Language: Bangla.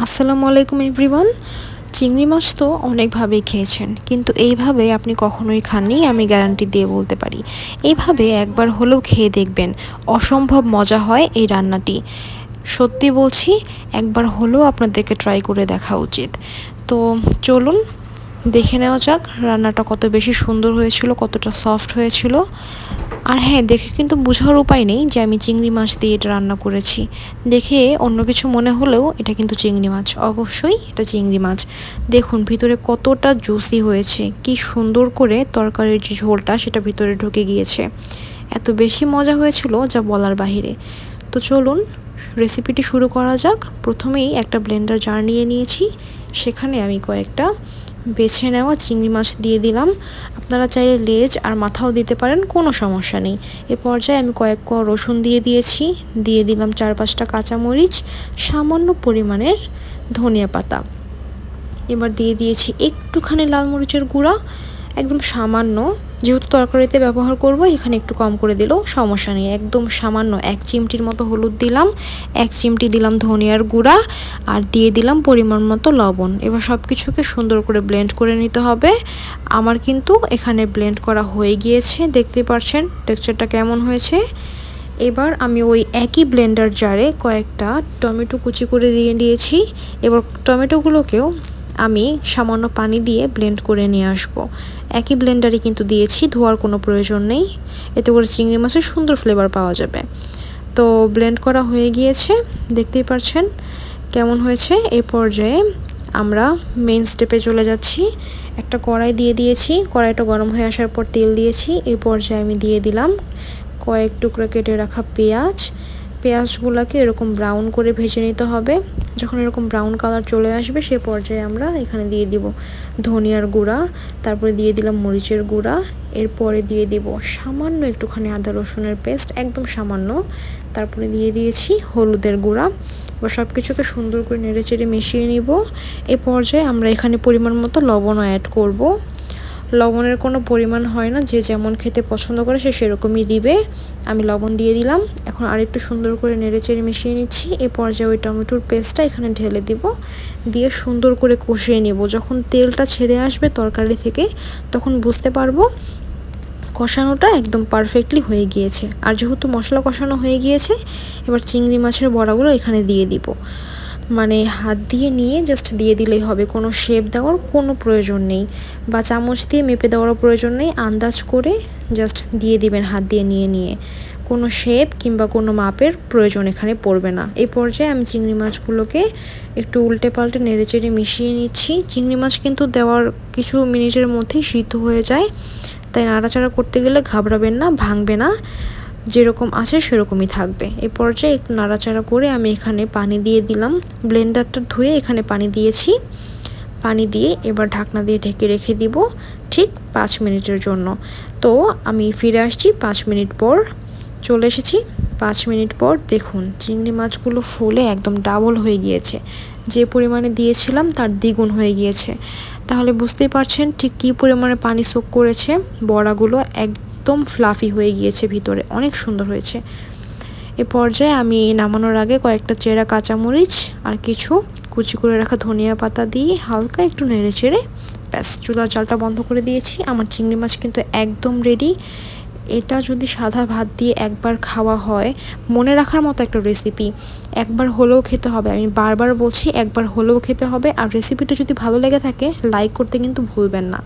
আসসালামু আলাইকুম এভরিওয়ান। চিংড়ি মাছ তো অনেকভাবেই খেয়েছেন, কিন্তু এইভাবে আপনি কখনোই খাননি, আমি গ্যারান্টি দিয়ে বলতে পারি। এইভাবে একবার হলেও খেয়ে দেখবেন, অসম্ভব মজা হয় এই রান্নাটি। সত্যি বলছি, একবার হলেও আপনাদেরকে ট্রাই করে দেখা উচিত। তো চলুন দেখে নেওয়া যাক রান্নাটা কত বেশি সুন্দর হয়েছিল, কতটা সফট হয়েছিল। আর হ্যাঁ, দেখে কিন্তু বোঝার উপায় নেই যে আমি চিংড়ি মাছ দিয়ে এটা রান্না করেছি। দেখে অন্য কিছু মনে হলেও এটা কিন্তু চিংড়ি মাছ, অবশ্যই এটা চিংড়ি মাছ। দেখুন ভিতরে কতটা জুসি হয়েছে, কি সুন্দর করে তরকারির যে ঝোলটা সেটা ভিতরে ঢুকে গিয়েছে। এত বেশি মজা হয়েছিল যা বলার বাহিরে। তো চলুন রেসিপিটি শুরু করা যাক। প্রথমেই একটা ব্লেন্ডার জার নিয়ে নিয়েছি, সেখানে আমি কয়েকটা বেছে নেওয়া চিংড়ি মাছ দিয়ে দিলাম। আপনারা চাইলে লেজ আর মাথাও দিতে পারেন, কোনো সমস্যা নেই। এ পর্যায়ে আমি কয়েক কোয়া রসুন দিয়ে দিয়েছি, দিয়ে দিলাম 4-5টা কাঁচামরিচ, সামান্য পরিমাণের ধনিয়া পাতা। এবার দিয়ে দিয়েছি একটুখানি লাল মরিচের গুঁড়া, একদম সামান্য, যেহেতু তরকারিতে ব্যবহার করব এখানে একটু কম করে দিলেও সমস্যা নেই। একদম সামান্য 1 চিমটির মতো হলুদ দিলাম, 1 চিমটি দিলাম ধনিয়ার গুঁড়া, আর দিয়ে দিলাম পরিমাণ মতো লবণ। এবার সব কিছুকে সুন্দর করে ব্লেন্ড করে নিতে হবে। আমার কিন্তু এখানে ব্লেন্ড করা হয়ে গিয়েছে, দেখতে পাচ্ছেন টেক্সচারটা কেমন হয়েছে। এবার আমি ওই একই ব্লেন্ডার জারে কয়েকটা টমেটো কুচি করে দিয়ে দিয়েছি। এবার টমেটোগুলোকেও আমি সামান্য পানি দিয়ে ব্লেন্ড করে নিয়ে আসব। একই ব্লেন্ডারে কিন্তু দিয়েছি, ধোয়ার কোনো প্রয়োজন নেই, এতে করে চিংড়ি মাছের সুন্দর ফ্লেভার পাওয়া যাবে। তো ব্লেন্ড করা হয়ে গিয়েছে, দেখতেই পাচ্ছেন কেমন হয়েছে। এই পর্যায়ে আমরা মেইন স্টেপে চলে যাচ্ছি। একটা কড়াই দিয়ে দিয়েছি, কড়াইটা গরম হয়ে আসার পর তেল দিয়েছি। এই পর্যায়ে আমি দিয়ে দিলাম কয়েক টুকরা কেটে রাখা পেঁয়াজগুলোকে এরকম ব্রাউন করে ভেজে নিতে হবে। যখন এরকম ব্রাউন কালার চলে আসবে সে পর্যায়ে আমরা এখানে দিয়ে দিব ধনিয়ার গুঁড়া, তারপরে দিয়ে দিলাম মরিচের গুঁড়া, এরপরে দিয়ে দিব সামান্য একটুখানি আদা রসুনের পেস্ট, একদম সামান্য, তারপরে দিয়ে দিয়েছি হলুদের গুঁড়া। এবার সব কিছুকে সুন্দর করে নেড়েচেড়ে মিশিয়ে নিব। এ পর্যায়ে আমরা এখানে পরিমাণ মতো লবণও অ্যাড করব। লবণের কোনো পরিমাণ হয় না, যে যেমন খেতে পছন্দ করে সে সেরকমই দিবে। আমি লবণ দিয়ে দিলাম। এখন আরেকটু সুন্দর করে নেড়েচেড়ে মিশিয়ে নিচ্ছি। এ পর্যায়ে ওই টমেটোর পেস্টটা এখানে ঢেলে দিব, দিয়ে সুন্দর করে কষিয়ে নেব। যখন তেলটা ছেড়ে আসবে তরকারি থেকে তখন বুঝতে পারবো কষানোটা একদম পারফেক্টলি হয়ে গিয়েছে। আর যেহেতু মশলা কষানো হয়ে গিয়েছে, এবার চিংড়ি মাছের বড়াগুলো এখানে দিয়ে দিব। মানে হাত দিয়ে নিয়ে জাস্ট দিয়ে দিলেই হবে, কোনো শেপ দেওয়ার কোনো প্রয়োজন নেই, বা চামচ দিয়ে মেপে দেওয়ারও প্রয়োজন নেই। আন্দাজ করে জাস্ট দিয়ে দিবেন হাত দিয়ে নিয়ে নিয়ে, কোনো শেপ কিংবা কোনো মাপের প্রয়োজন এখানে পড়বে না। এই পর্যায়ে আমি চিংড়ি মাছগুলোকে একটু উল্টে পাল্টে নেড়েচেড়ে মিশিয়ে নিচ্ছি। চিংড়ি মাছ কিন্তু দেওয়ার কিছু মিনিটের মধ্যেই সিদ্ধ হয়ে যায়, তাই নাড়াচাড়া করতে গেলে ঘাবড়াবেন না, ভাঙবে না, যেরকম আছে সেরকমই থাকবে। এই পর্যায়ে একটু নাড়াচাড়া করে আমি এখানে পানি দিয়ে দিলাম। ব্লেন্ডারটা ধুয়ে এখানে পানি দিয়েছি। পানি দিয়ে এবার ঢাকনা দিয়ে ঢেকে রেখে দিব ঠিক 5 মিনিটের জন্য। তো আমি ফিরে আসছি 5 মিনিট পর। চলে এসেছি 5 মিনিট পর। দেখুন চিংড়ি মাছগুলো ফুলে একদম ডাবল হয়ে গিয়েছে, যে পরিমাণে দিয়েছিলাম তার দ্বিগুণ হয়ে গিয়েছে। তাহলে বুঝতেই পারছেন ঠিক কী পরিমাণে পানি সোক করেছে। বড়াগুলো একদম ফ্লাফি হয়ে গিয়েছে, ভিতরে অনেক সুন্দর হয়েছে। এ পর্যায়ে আমি নামানোর আগে কয়েকটা চেরা কাঁচামরিচ আর কিছু কুচি করে রাখা ধনিয়া পাতা দিয়ে হালকা একটু নেড়ে চেড়ে ব্যাস চুলার জালটা বন্ধ করে দিয়েছি। আমার চিংড়ি মাছ কিন্তু একদম রেডি। এটা যদি সাদা ভাত দিয়ে একবার খাওয়া হয়, মনে রাখার মতো একটা রেসিপি। একবার হলেও খেতে হবে, আমি বারবার বলছি একবার হলেও খেতে হবে। আর রেসিপিটা যদি ভালো লেগে থাকে লাইক করতে কিন্তু ভুলবেন না।